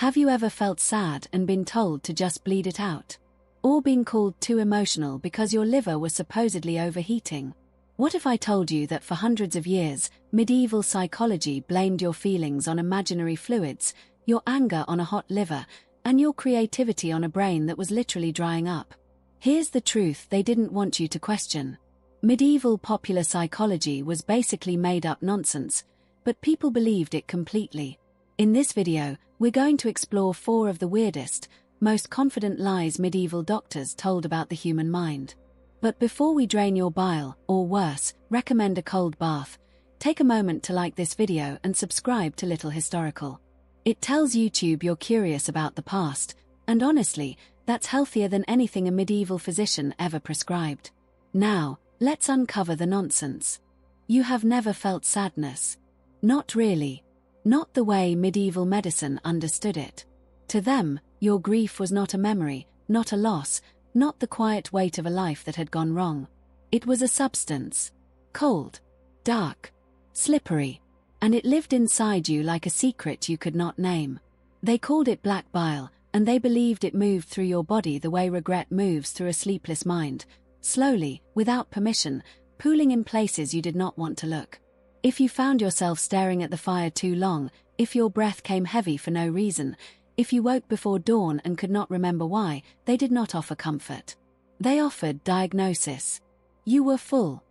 Have you ever felt sad and been told to just bleed it out? Or been called too emotional because your liver was supposedly overheating? What if I told you that for hundreds of years, medieval psychology blamed your feelings on imaginary fluids, your anger on a hot liver, and your creativity on a brain that was literally drying up? Here's the truth they didn't want you to question. Medieval popular psychology was basically made-up nonsense, but people believed it completely. In this video, we're going to explore 4 of the weirdest, most confident lies medieval doctors told about the human mind. But before we drain your bile, or worse, recommend a cold bath, take a moment to like this video and subscribe to Little Historical. It tells YouTube you're curious about the past, and honestly, that's healthier than anything a medieval physician ever prescribed. Now, let's uncover the nonsense. You have never felt sadness. Not really. Not the way medieval medicine understood it. To them, your grief was not a memory, not a loss, not the quiet weight of a life that had gone wrong. It was a substance. Cold, dark, slippery, and it lived inside you like a secret you could not name. They called it black bile, and they believed it moved through your body the way regret moves through a sleepless mind, slowly, without permission, pooling in places you did not want to look. If you found yourself staring at the fire too long, if your breath came heavy for no reason, if you woke before dawn and could not remember why, they did not offer comfort. They offered diagnosis. You were full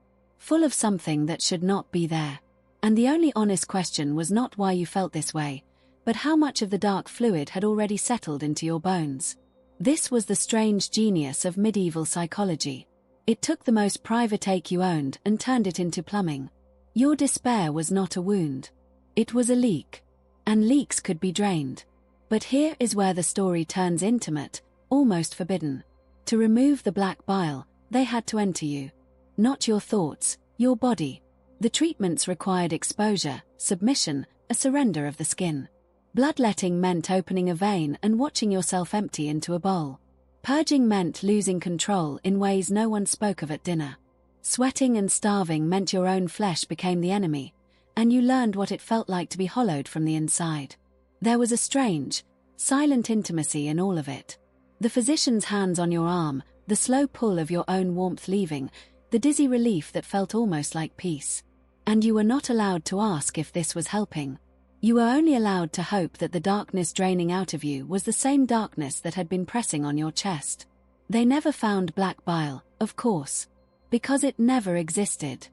of something that should not be there. And the only honest question was not why you felt this way, but how much of the dark fluid had already settled into your bones. This was the strange genius of medieval psychology. It took the most private ache you owned and turned it into plumbing. Your despair was not a wound. It was a leak. And leaks could be drained. But here is where the story turns intimate, almost forbidden. To remove the black bile, they had to enter you. Not your thoughts, your body. The treatments required exposure, submission, a surrender of the skin. Bloodletting meant opening a vein and watching yourself empty into a bowl. Purging meant losing control in ways no one spoke of at dinner. Sweating and starving meant your own flesh became the enemy, and you learned what it felt like to be hollowed from the inside. There was a strange, silent intimacy in all of it. The physician's hands on your arm, the slow pull of your own warmth leaving, the dizzy relief that felt almost like peace. And you were not allowed to ask if this was helping. You were only allowed to hope that the darkness draining out of you was the same darkness that had been pressing on your chest. They never found black bile, of course, because it never existed.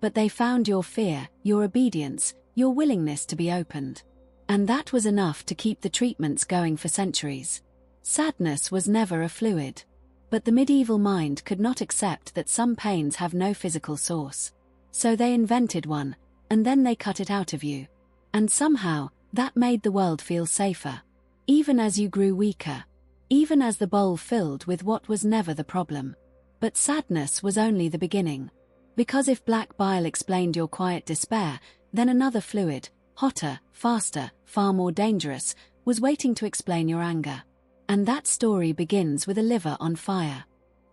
But they found your fear, your obedience, your willingness to be opened. And that was enough to keep the treatments going for centuries. Sadness was never a fluid. But the medieval mind could not accept that some pains have no physical source. So they invented one, and then they cut it out of you. And somehow, that made the world feel safer. Even as you grew weaker. Even as the bowl filled with what was never the problem. But sadness was only the beginning. Because if black bile explained your quiet despair, then another fluid, hotter, faster, far more dangerous, was waiting to explain your anger. And that story begins with a liver on fire.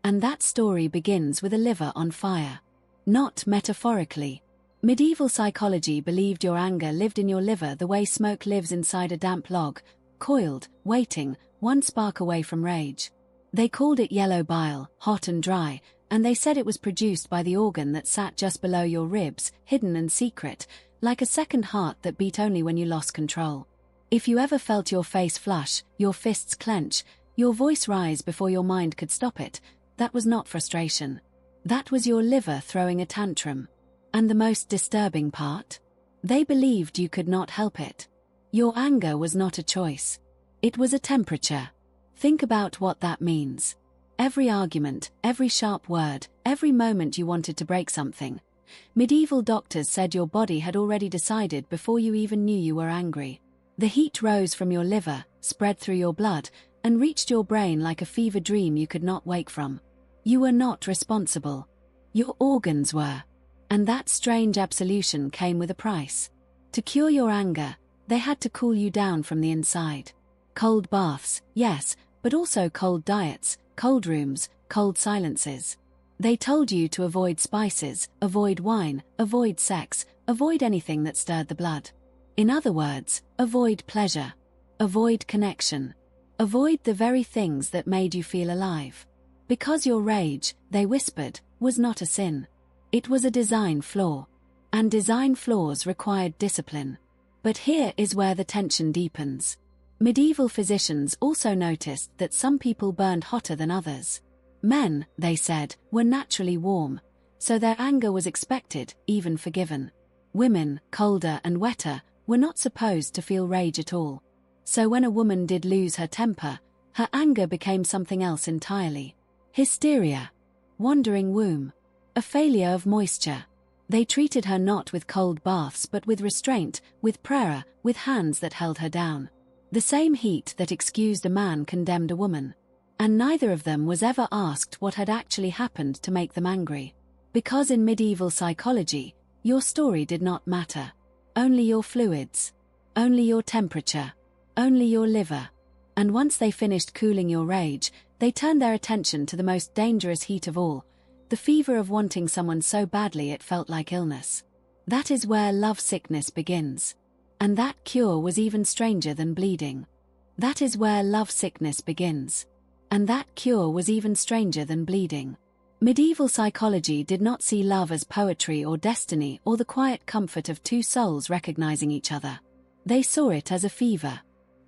And that story begins with a liver on fire. Not metaphorically. Medieval psychology believed your anger lived in your liver the way smoke lives inside a damp log, coiled, waiting, one spark away from rage. They called it yellow bile, hot and dry, and they said it was produced by the organ that sat just below your ribs, hidden and secret, like a second heart that beat only when you lost control. If you ever felt your face flush, your fists clench, your voice rise before your mind could stop it, that was not frustration. That was your liver throwing a tantrum. And the most disturbing part? They believed you could not help it. Your anger was not a choice. It was a temperature. Think about what that means. Every argument, every sharp word, every moment you wanted to break something. Medieval doctors said your body had already decided before you even knew you were angry. The heat rose from your liver, spread through your blood, and reached your brain like a fever dream you could not wake from. You were not responsible. Your organs were. And that strange absolution came with a price. To cure your anger, they had to cool you down from the inside. Cold baths, yes, but also cold diets, cold rooms, cold silences. They told you to avoid spices, avoid wine, avoid sex, avoid anything that stirred the blood. In other words, avoid pleasure. Avoid connection. Avoid the very things that made you feel alive. Because your rage, they whispered, was not a sin. It was a design flaw. And design flaws required discipline. But here is where the tension deepens. Medieval physicians also noticed that some people burned hotter than others. Men, they said, were naturally warm, so their anger was expected, even forgiven. Women, colder and wetter, were not supposed to feel rage at all. So when a woman did lose her temper, her anger became something else entirely. Hysteria. Wandering womb. A failure of moisture. They treated her not with cold baths but with restraint, with prayer, with hands that held her down. The same heat that excused a man condemned a woman. And neither of them was ever asked what had actually happened to make them angry. Because in medieval psychology, your story did not matter. Only your fluids. Only your temperature. Only your liver. And once they finished cooling your rage, they turned their attention to the most dangerous heat of all, the fever of wanting someone so badly it felt like illness. That is where love sickness begins. And that cure was even stranger than bleeding. That is where love sickness begins. And that cure was even stranger than bleeding. Medieval psychology did not see love as poetry or destiny or the quiet comfort of two souls recognizing each other. They saw it as a fever.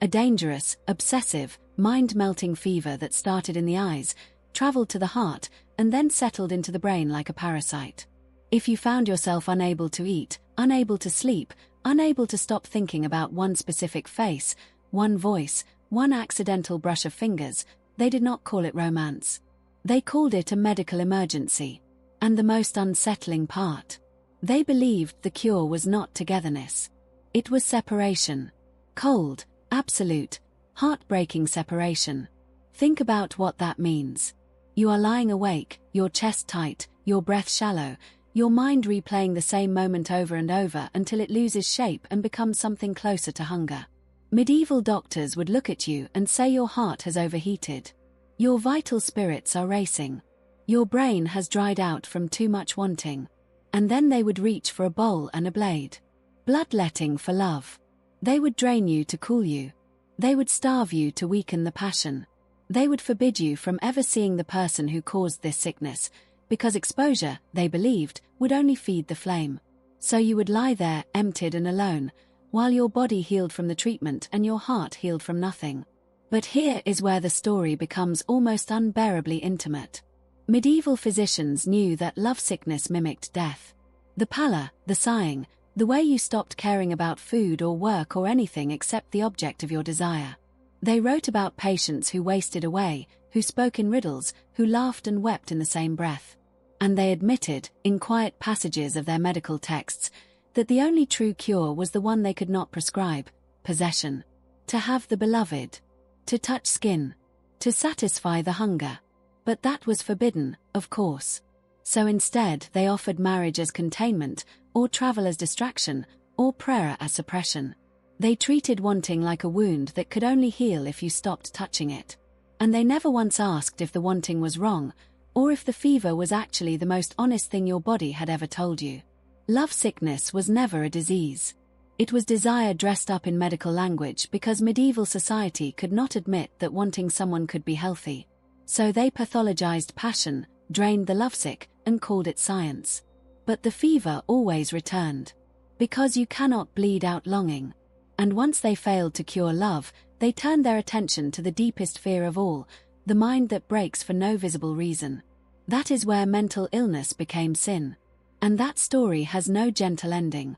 A dangerous, obsessive, mind-melting fever that started in the eyes, traveled to the heart, and then settled into the brain like a parasite. If you found yourself unable to eat, unable to sleep, unable to stop thinking about one specific face, one voice, one accidental brush of fingers, they did not call it romance. They called it a medical emergency. And the most unsettling part, they believed the cure was not togetherness. It was separation. Cold, absolute, heartbreaking separation. Think about what that means. You are lying awake, your chest tight, your breath shallow, your mind replaying the same moment over and over until it loses shape and becomes something closer to hunger. Medieval doctors would look at you and say your heart has overheated. Your vital spirits are racing. Your brain has dried out from too much wanting. And then they would reach for a bowl and a blade. Bloodletting for love. They would drain you to cool you. They would starve you to weaken the passion. They would forbid you from ever seeing the person who caused this sickness, because exposure, they believed, would only feed the flame. So you would lie there, emptied and alone, while your body healed from the treatment and your heart healed from nothing. But here is where the story becomes almost unbearably intimate. Medieval physicians knew that lovesickness mimicked death. The pallor, the sighing, the way you stopped caring about food or work or anything except the object of your desire. They wrote about patients who wasted away, who spoke in riddles, who laughed and wept in the same breath. And they admitted, in quiet passages of their medical texts, that the only true cure was the one they could not prescribe: possession. To have the beloved. To touch skin. To satisfy the hunger. But that was forbidden, of course. So instead they offered marriage as containment, or travel as distraction, or prayer as suppression. They treated wanting like a wound that could only heal if you stopped touching it. And they never once asked if the wanting was wrong, or if the fever was actually the most honest thing your body had ever told you. Love sickness was never a disease. It was desire dressed up in medical language because medieval society could not admit that wanting someone could be healthy. So they pathologized passion, drained the lovesick, and called it science. But the fever always returned. Because you cannot bleed out longing. And once they failed to cure love, they turned their attention to the deepest fear of all, the mind that breaks for no visible reason. That is where mental illness became sin. And that story has no gentle ending.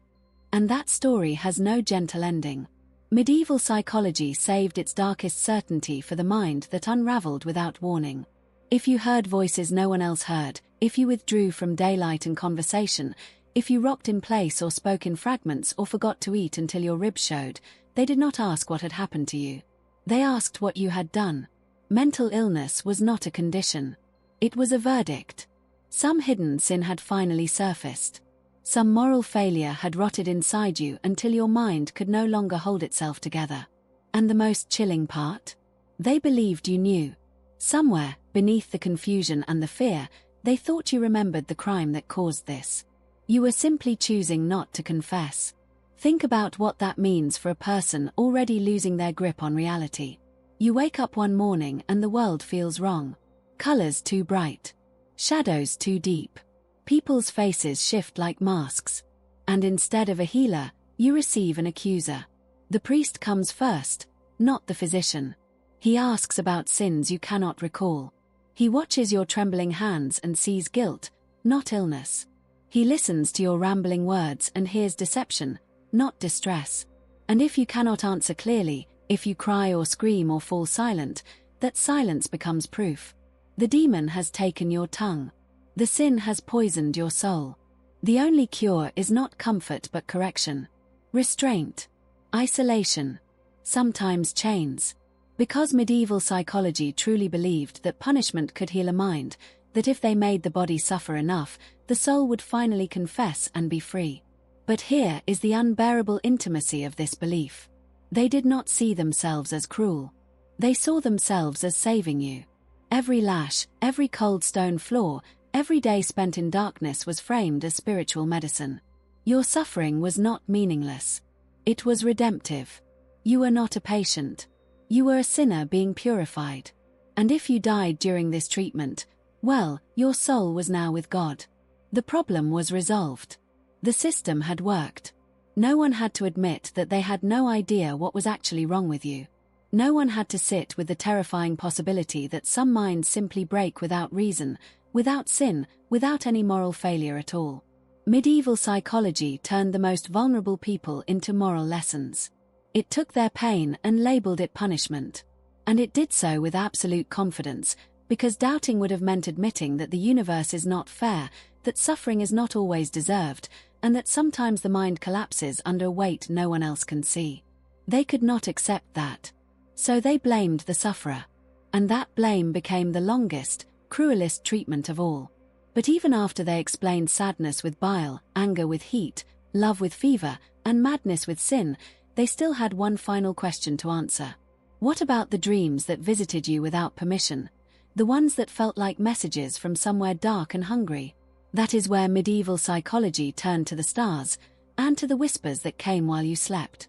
And that story has no gentle ending. Medieval psychology saved its darkest certainty for the mind that unraveled without warning. If you heard voices no one else heard, if you withdrew from daylight and conversation, if you rocked in place or spoke in fragments or forgot to eat until your ribs showed, they did not ask what had happened to you. They asked what you had done. Mental illness was not a condition. It was a verdict. Some hidden sin had finally surfaced. Some moral failure had rotted inside you until your mind could no longer hold itself together. And the most chilling part? They believed you knew. Somewhere, beneath the confusion and the fear, they thought you remembered the crime that caused this. You were simply choosing not to confess. Think about what that means for a person already losing their grip on reality. You wake up one morning and the world feels wrong. Colors too bright. Shadows too deep. People's faces shift like masks. And instead of a healer, you receive an accuser. The priest comes first, not the physician. He asks about sins you cannot recall. He watches your trembling hands and sees guilt, not illness. He listens to your rambling words and hears deception, not distress. And if you cannot answer clearly, if you cry or scream or fall silent, that silence becomes proof. The demon has taken your tongue. The sin has poisoned your soul. The only cure is not comfort but correction. Restraint. Isolation. Sometimes chains. Because medieval psychology truly believed that punishment could heal a mind, that if they made the body suffer enough, the soul would finally confess and be free. But here is the unbearable intimacy of this belief. They did not see themselves as cruel. They saw themselves as saving you. Every lash, every cold stone floor, every day spent in darkness was framed as spiritual medicine. Your suffering was not meaningless. It was redemptive. You were not a patient. You were a sinner being purified. And if you died during this treatment, well, your soul was now with God. The problem was resolved. The system had worked. No one had to admit that they had no idea what was actually wrong with you. No one had to sit with the terrifying possibility that some minds simply break without reason, without sin, without any moral failure at all. Medieval psychology turned the most vulnerable people into moral lessons. It took their pain and labeled it punishment. And it did so with absolute confidence, because doubting would have meant admitting that the universe is not fair, that suffering is not always deserved, and that sometimes the mind collapses under a weight no one else can see. They could not accept that. So they blamed the sufferer. And that blame became the longest, cruelest treatment of all. But even after they explained sadness with bile, anger with heat, love with fever, and madness with sin, they still had one final question to answer. What about the dreams that visited you without permission? The ones that felt like messages from somewhere dark and hungry? That is where medieval psychology turned to the stars, and to the whispers that came while you slept.